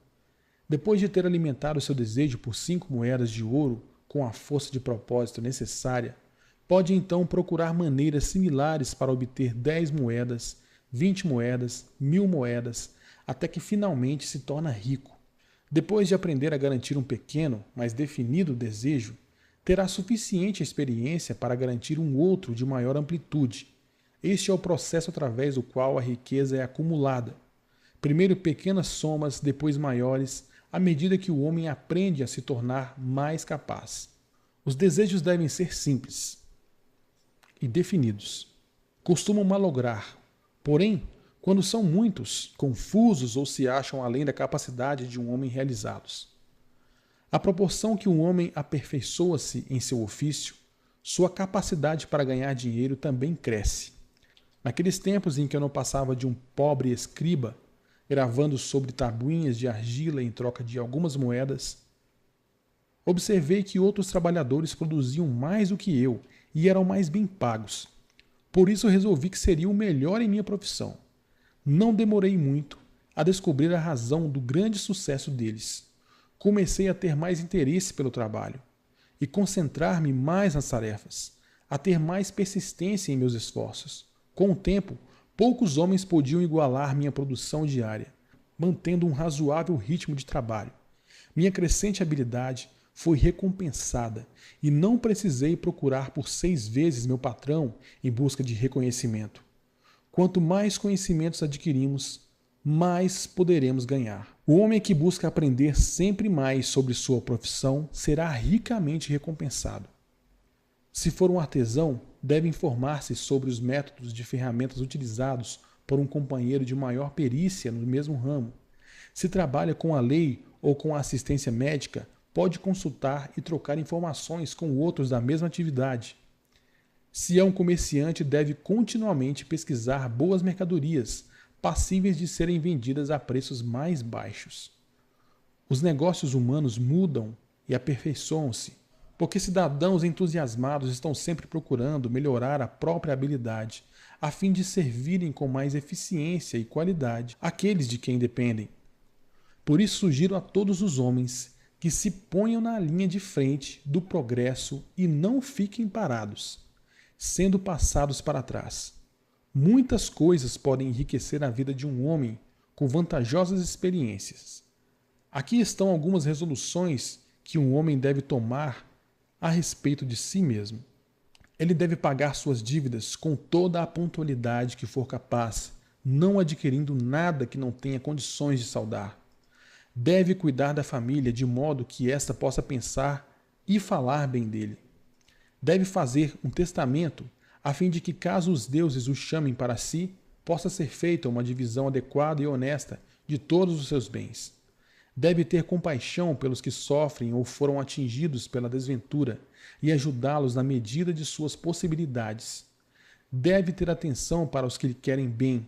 Depois de ter alimentado seu desejo por 5 moedas de ouro com a força de propósito necessária, pode então procurar maneiras similares para obter 10 moedas, 20 moedas, 1000 moedas, até que finalmente se torna rico. Depois de aprender a garantir um pequeno, mas definido desejo, terá suficiente experiência para garantir um outro de maior amplitude. Este é o processo através do qual a riqueza é acumulada. Primeiro pequenas somas, depois maiores, à medida que o homem aprende a se tornar mais capaz. Os desejos devem ser simples e definidos. Costumam malograr, porém, quando são muitos, confusos ou se acham além da capacidade de um homem realizá-los. À proporção que um homem aperfeiçoa-se em seu ofício, sua capacidade para ganhar dinheiro também cresce. Naqueles tempos em que eu não passava de um pobre escriba, gravando sobre tabuinhas de argila em troca de algumas moedas, Observei que outros trabalhadores produziam mais do que eu e eram mais bem pagos. Por isso resolvi que seria o melhor em minha profissão. Não demorei muito a descobrir a razão do grande sucesso deles. Comecei a ter mais interesse pelo trabalho e concentrar-me mais nas tarefas, a ter mais persistência em meus esforços. Com o tempo, poucos homens podiam igualar minha produção diária, mantendo um razoável ritmo de trabalho. Minha crescente habilidade foi recompensada e não precisei procurar por 6 vezes meu patrão em busca de reconhecimento. Quanto mais conhecimentos adquirimos, mais poderemos ganhar. O homem que busca aprender sempre mais sobre sua profissão será ricamente recompensado. Se for um artesão, deve informar-se sobre os métodos de ferramentas utilizados por um companheiro de maior perícia no mesmo ramo. Se trabalha com a lei ou com a assistência médica, pode consultar e trocar informações com outros da mesma atividade. Se é um comerciante, deve continuamente pesquisar boas mercadorias, passíveis de serem vendidas a preços mais baixos. Os negócios humanos mudam e aperfeiçoam-se, porque cidadãos entusiasmados estão sempre procurando melhorar a própria habilidade, a fim de servirem com mais eficiência e qualidade aqueles de quem dependem. Por isso sugiro a todos os homens que se ponham na linha de frente do progresso e não fiquem parados, sendo passados para trás. Muitas coisas podem enriquecer a vida de um homem com vantajosas experiências. Aqui estão algumas resoluções que um homem deve tomar a respeito de si mesmo. Ele deve pagar suas dívidas com toda a pontualidade que for capaz, não adquirindo nada que não tenha condições de saldar. Deve cuidar da família de modo que esta possa pensar e falar bem dele. Deve fazer um testamento a fim de que, caso os deuses o chamem para si, possa ser feita uma divisão adequada e honesta de todos os seus bens. Deve ter compaixão pelos que sofrem ou foram atingidos pela desventura e ajudá-los na medida de suas possibilidades. Deve ter atenção para os que lhe querem bem.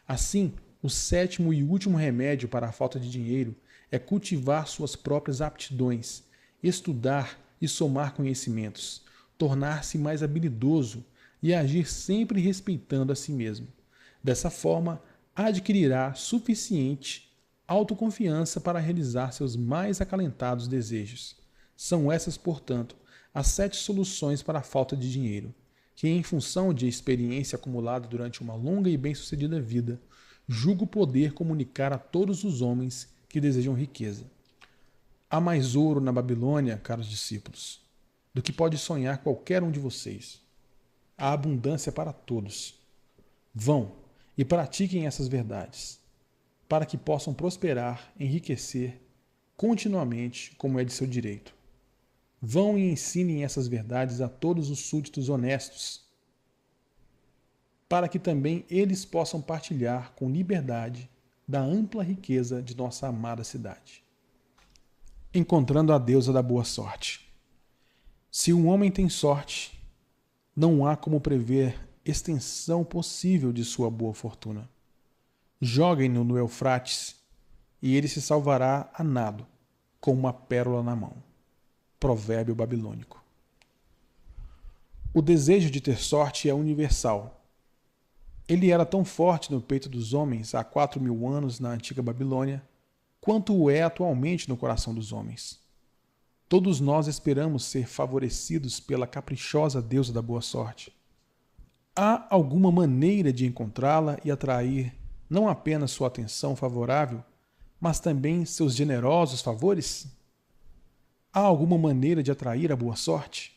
Assim, o 7º e último remédio para a falta de dinheiro é cultivar suas próprias aptidões, estudar e somar conhecimentos, tornar-se mais habilidoso e agir sempre respeitando a si mesmo. Dessa forma, adquirirá suficiente autoconfiança para realizar seus mais acalentados desejos. São essas, portanto, as 7 soluções para a falta de dinheiro, que, em função de experiência acumulada durante uma longa e bem-sucedida vida, julgo poder comunicar a todos os homens que desejam riqueza. Há mais ouro na Babilônia, caros discípulos, do que pode sonhar qualquer um de vocês. Há abundância para todos. Vão e pratiquem essas verdades, para que possam prosperar, enriquecer continuamente, como é de seu direito. Vão e ensinem essas verdades a todos os súditos honestos, para que também eles possam partilhar com liberdade da ampla riqueza de nossa amada cidade. Encontrando a deusa da boa sorte. Se um homem tem sorte, não há como prever extensão possível de sua boa fortuna. Joguem-no no Eufrates, e ele se salvará a nado, com uma pérola na mão. Provérbio babilônico. O desejo de ter sorte é universal. Ele era tão forte no peito dos homens há 4.000 anos na antiga Babilônia, quanto o é atualmente no coração dos homens. Todos nós esperamos ser favorecidos pela caprichosa deusa da boa sorte. Há alguma maneira de encontrá-la e atrair não apenas sua atenção favorável, mas também seus generosos favores? Há alguma maneira de atrair a boa sorte?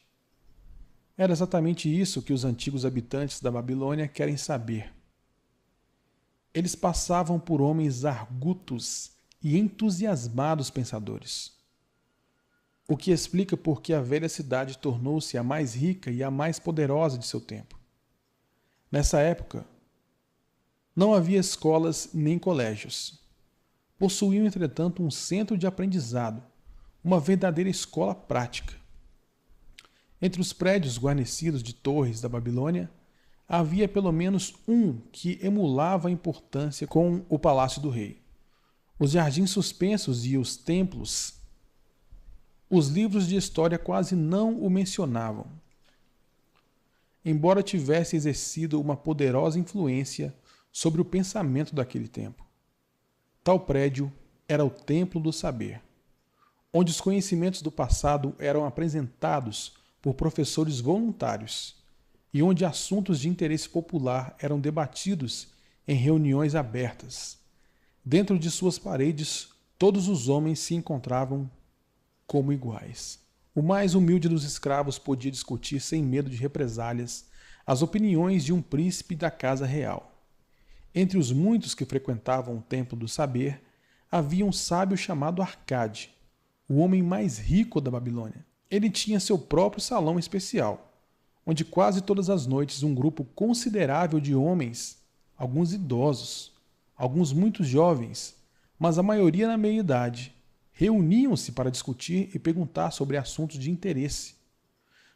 Era exatamente isso que os antigos habitantes da Babilônia querem saber. Eles passavam por homens argutos e entusiasmados pensadores. O que explica por que a velha cidade tornou-se a mais rica e a mais poderosa de seu tempo. Nessa época, não havia escolas nem colégios. Possuíam, entretanto, um centro de aprendizado, uma verdadeira escola prática. Entre os prédios guarnecidos de torres da Babilônia, havia pelo menos um que emulava a importância com o palácio do rei. Os jardins suspensos e os templos Os livros de história quase não o mencionavam, embora tivesse exercido uma poderosa influência sobre o pensamento daquele tempo. Tal prédio era o Templo do Saber, onde os conhecimentos do passado eram apresentados por professores voluntários e onde assuntos de interesse popular eram debatidos em reuniões abertas. Dentro de suas paredes, todos os homens se encontravam como iguais. O mais humilde dos escravos podia discutir sem medo de represálias as opiniões de um príncipe da casa real. Entre os muitos que frequentavam o Templo do Saber, havia um sábio chamado Arcade, o homem mais rico da Babilônia. Ele tinha seu próprio salão especial, onde quase todas as noites um grupo considerável de homens, alguns idosos, alguns muito jovens, mas a maioria na meia-idade, reuniam-se para discutir e perguntar sobre assuntos de interesse.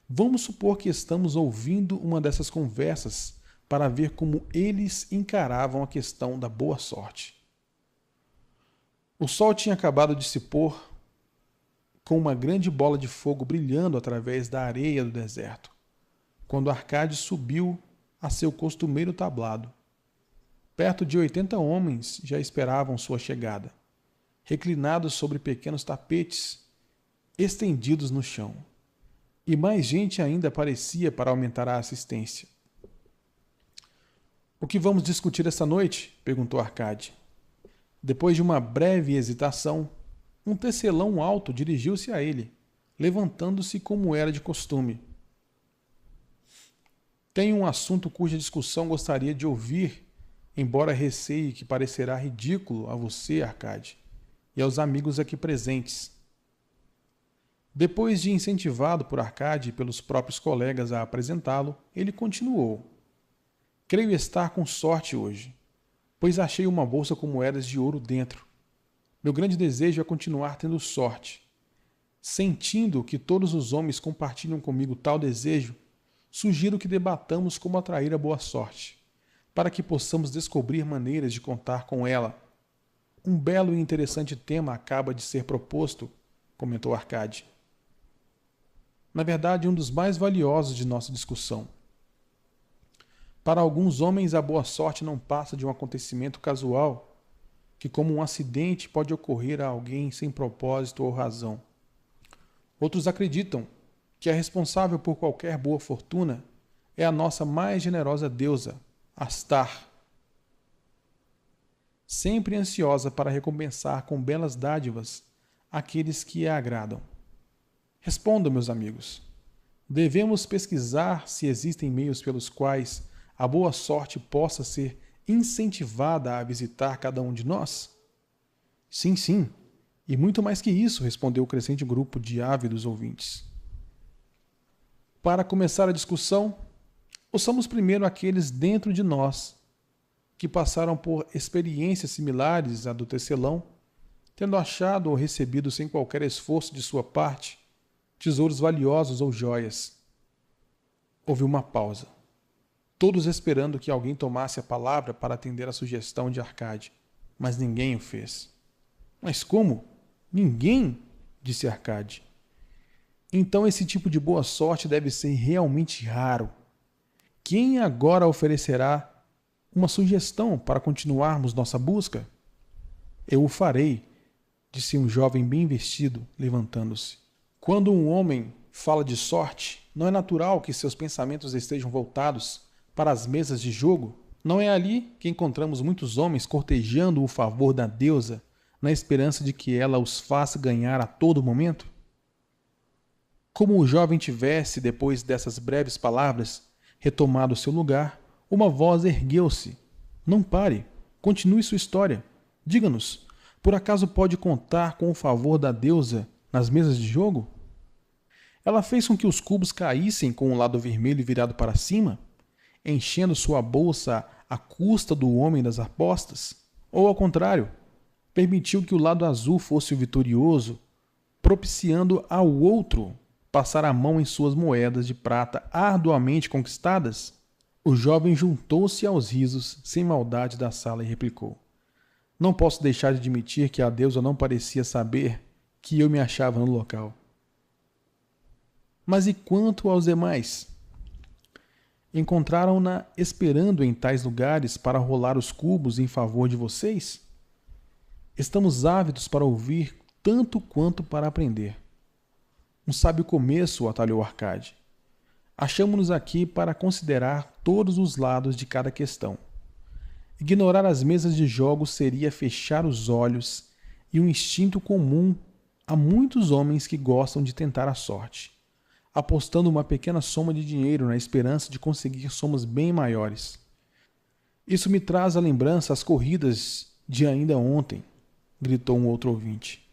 Vamos supor que estamos ouvindo uma dessas conversas para ver como eles encaravam a questão da boa sorte. O sol tinha acabado de se pôr, com uma grande bola de fogo brilhando através da areia do deserto, quando Arcade subiu a seu costumeiro tablado. Perto de 80 homens já esperavam sua chegada, reclinados sobre pequenos tapetes estendidos no chão. E mais gente ainda aparecia para aumentar a assistência. "O que vamos discutir esta noite?" perguntou Arcade. Depois de uma breve hesitação, um tecelão alto dirigiu-se a ele, levantando-se como era de costume. "Tenho um assunto cuja discussão gostaria de ouvir, embora receie que parecerá ridículo a você, Arcade, e aos amigos aqui presentes." Depois de incentivado por Arcade e pelos próprios colegas a apresentá-lo, ele continuou. "Creio estar com sorte hoje, pois achei uma bolsa com moedas de ouro dentro. Meu grande desejo é continuar tendo sorte. Sentindo que todos os homens compartilham comigo tal desejo, sugiro que debatamos como atrair a boa sorte, para que possamos descobrir maneiras de contar com ela. Um belo e interessante tema acaba de ser proposto", comentou Arcade. "Na verdade, um dos mais valiosos de nossa discussão. Para alguns homens, a boa sorte não passa de um acontecimento casual, que como um acidente pode ocorrer a alguém sem propósito ou razão. Outros acreditam que a responsável por qualquer boa fortuna é a nossa mais generosa deusa, Astar, sempre ansiosa para recompensar com belas dádivas aqueles que a agradam. Respondam, meus amigos. Devemos pesquisar se existem meios pelos quais a boa sorte possa ser incentivada a visitar cada um de nós?" "Sim, sim, e muito mais que isso", respondeu o crescente grupo de ávidos ouvintes. "Para começar a discussão, ouçamos primeiro aqueles dentro de nós que passaram por experiências similares à do tecelão, tendo achado ou recebido sem qualquer esforço de sua parte tesouros valiosos ou joias." Houve uma pausa, todos esperando que alguém tomasse a palavra para atender à sugestão de Arcade, mas ninguém o fez. "Mas como? Ninguém?" disse Arcade. "Então esse tipo de boa sorte deve ser realmente raro. Quem agora oferecerá uma sugestão para continuarmos nossa busca?" "Eu o farei", disse um jovem bem vestido, levantando-se. "Quando um homem fala de sorte, não é natural que seus pensamentos estejam voltados para as mesas de jogo? Não é ali que encontramos muitos homens cortejando o favor da deusa, na esperança de que ela os faça ganhar a todo momento?" Como o jovem tivesse, depois dessas breves palavras, retomado seu lugar, uma voz ergueu-se. "Não pare. Continue sua história. Diga-nos, por acaso pode contar com o favor da deusa nas mesas de jogo? Ela fez com que os cubos caíssem com o lado vermelho virado para cima, enchendo sua bolsa à custa do homem das apostas? Ou, ao contrário, permitiu que o lado azul fosse o vitorioso, propiciando ao outro passar a mão em suas moedas de prata arduamente conquistadas?" O jovem juntou-se aos risos sem maldade da sala e replicou: "Não posso deixar de admitir que a deusa não parecia saber que eu me achava no local. Mas e quanto aos demais? Encontraram-na esperando em tais lugares para rolar os cubos em favor de vocês? Estamos ávidos para ouvir tanto quanto para aprender. Um sábio começo, atalhou Arcade. Achamo-nos aqui para considerar todos os lados de cada questão. Ignorar as mesas de jogos seria fechar os olhos e um instinto comum a muitos homens que gostam de tentar a sorte, apostando uma pequena soma de dinheiro na esperança de conseguir somas bem maiores. Isso me traz à lembrança as corridas de ainda ontem, gritou um outro ouvinte.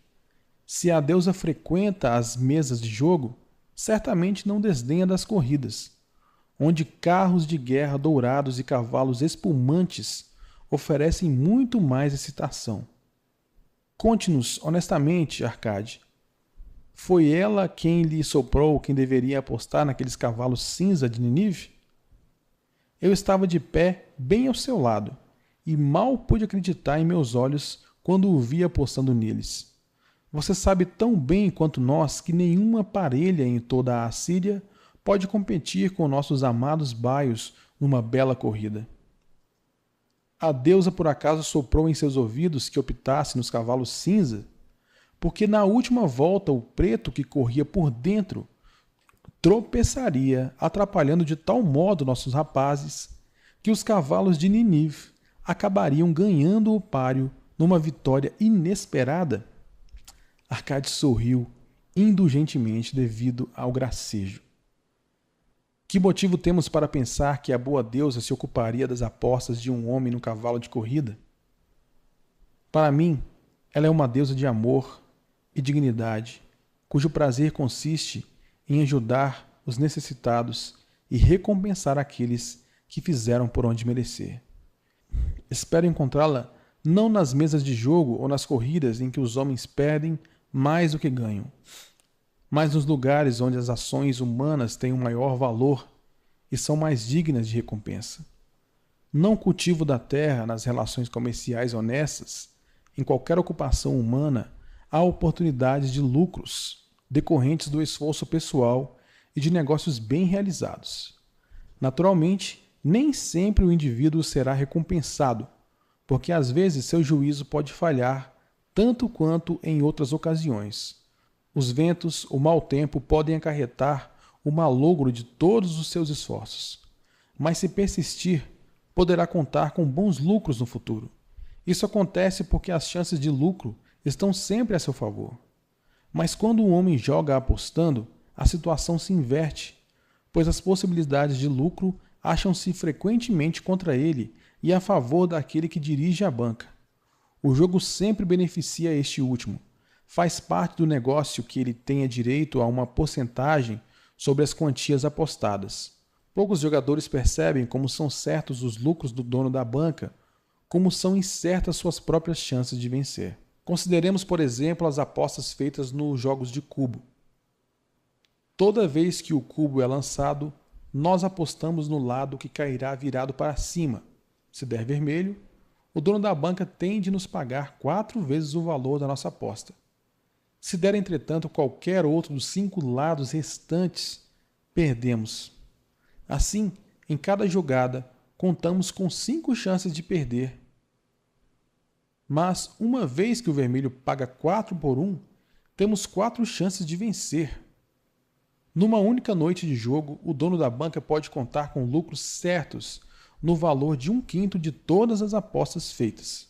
Se a deusa frequenta as mesas de jogo, certamente não desdenha das corridas, onde carros de guerra dourados e cavalos espumantes oferecem muito mais excitação. Conte-nos honestamente, Arcade. Foi ela quem lhe soprou quem deveria apostar naqueles cavalos cinza de Ninive? Eu estava de pé bem ao seu lado, e mal pude acreditar em meus olhos quando o vi apostando neles. Você sabe tão bem quanto nós que nenhuma parelha em toda a Assíria pode competir com nossos amados baios numa bela corrida. A deusa por acaso soprou em seus ouvidos que optasse nos cavalos cinza? Porque na última volta o preto que corria por dentro tropeçaria, atrapalhando de tal modo nossos rapazes, que os cavalos de Ninive acabariam ganhando o páreo numa vitória inesperada? Arcade sorriu indulgentemente devido ao gracejo. Que motivo temos para pensar que a boa deusa se ocuparia das apostas de um homem no cavalo de corrida? Para mim, ela é uma deusa de amor e dignidade, cujo prazer consiste em ajudar os necessitados e recompensar aqueles que fizeram por onde merecer. Espero encontrá-la não nas mesas de jogo ou nas corridas em que os homens perdem mais do que ganham, mas nos lugares onde as ações humanas têm um maior valor e são mais dignas de recompensa. Não cultivo da terra nas relações comerciais honestas, em qualquer ocupação humana, há oportunidades de lucros decorrentes do esforço pessoal e de negócios bem realizados. Naturalmente, nem sempre o indivíduo será recompensado, porque às vezes seu juízo pode falhar tanto quanto em outras ocasiões. Os ventos, o mau tempo podem acarretar o malogro de todos os seus esforços. Mas se persistir, poderá contar com bons lucros no futuro. Isso acontece porque as chances de lucro estão sempre a seu favor. Mas quando o homem joga apostando, a situação se inverte, pois as possibilidades de lucro acham-se frequentemente contra ele e a favor daquele que dirige a banca. O jogo sempre beneficia este último. Faz parte do negócio que ele tenha direito a uma porcentagem sobre as quantias apostadas. Poucos jogadores percebem como são certos os lucros do dono da banca, como são incertas suas próprias chances de vencer. Consideremos, por exemplo, as apostas feitas nos jogos de cubo. Toda vez que o cubo é lançado, nós apostamos no lado que cairá virado para cima. Se der vermelho, o dono da banca tem de nos pagar 4 vezes o valor da nossa aposta. Se der, entretanto, qualquer outro dos 5 lados restantes, perdemos. Assim, em cada jogada, contamos com 5 chances de perder. Mas, uma vez que o vermelho paga 4 por 1, temos 4 chances de vencer. Numa única noite de jogo, o dono da banca pode contar com lucros certos no valor de 1/5 de todas as apostas feitas.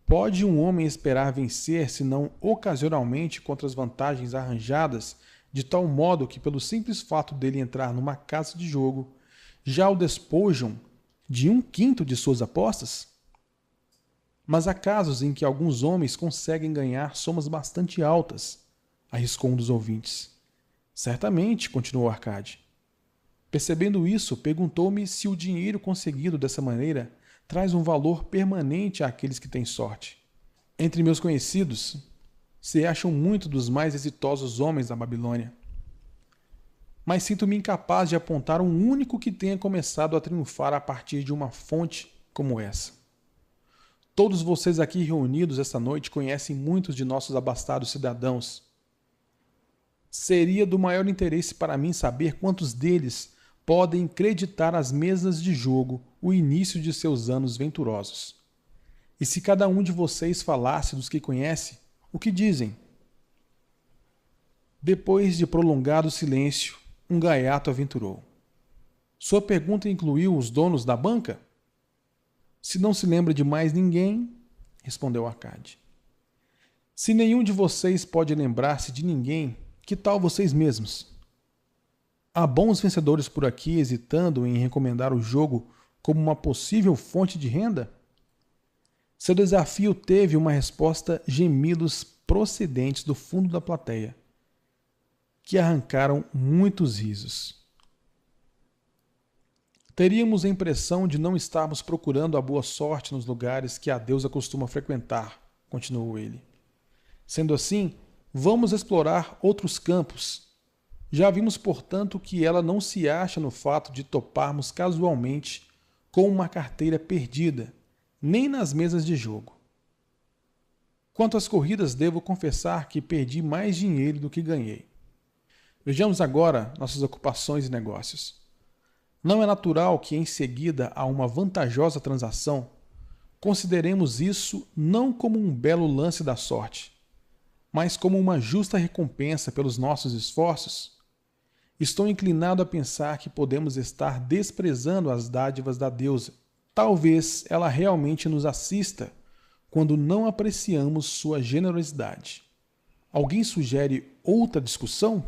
Pode um homem esperar vencer, se não ocasionalmente, contra as vantagens arranjadas, de tal modo que, pelo simples fato dele entrar numa casa de jogo, já o despojam de 1/5 de suas apostas? Mas há casos em que alguns homens conseguem ganhar somas bastante altas, arriscou um dos ouvintes. Certamente, continuou Arcade. Percebendo isso, perguntou-me se o dinheiro conseguido dessa maneira traz um valor permanente àqueles que têm sorte. Entre meus conhecidos, se acham muito dos mais exitosos homens da Babilônia. Mas sinto-me incapaz de apontar um único que tenha começado a triunfar a partir de uma fonte como essa. Todos vocês aqui reunidos esta noite conhecem muitos de nossos abastados cidadãos. seria do maior interesse para mim saber quantos deles podem creditar às mesas de jogo o início de seus anos venturosos. E se cada um de vocês falasse dos que conhece, o que dizem? Depois de prolongado silêncio, um gaiato aventurou. Sua pergunta incluiu os donos da banca? Se não se lembra de mais ninguém, respondeu Arcade. Se nenhum de vocês pode lembrar-se de ninguém, que tal vocês mesmos? Há bons vencedores por aqui hesitando em recomendar o jogo como uma possível fonte de renda? Seu desafio teve uma resposta gemidos procedentes do fundo da plateia, que arrancaram muitos risos. Teríamos a impressão de não estarmos procurando a boa sorte nos lugares que a deusa costuma frequentar, continuou ele. Sendo assim, vamos explorar outros campos. Já vimos, portanto, que ela não se acha no fato de toparmos casualmente com uma carteira perdida, nem nas mesas de jogo. Quanto às corridas, devo confessar que perdi mais dinheiro do que ganhei. Vejamos agora nossas ocupações e negócios. Não é natural que, em seguida a uma vantajosa transação, consideremos isso não como um belo lance da sorte, mas como uma justa recompensa pelos nossos esforços? Estou inclinado a pensar que podemos estar desprezando as dádivas da deusa. Talvez ela realmente nos assista quando não apreciamos sua generosidade. Alguém sugere outra discussão?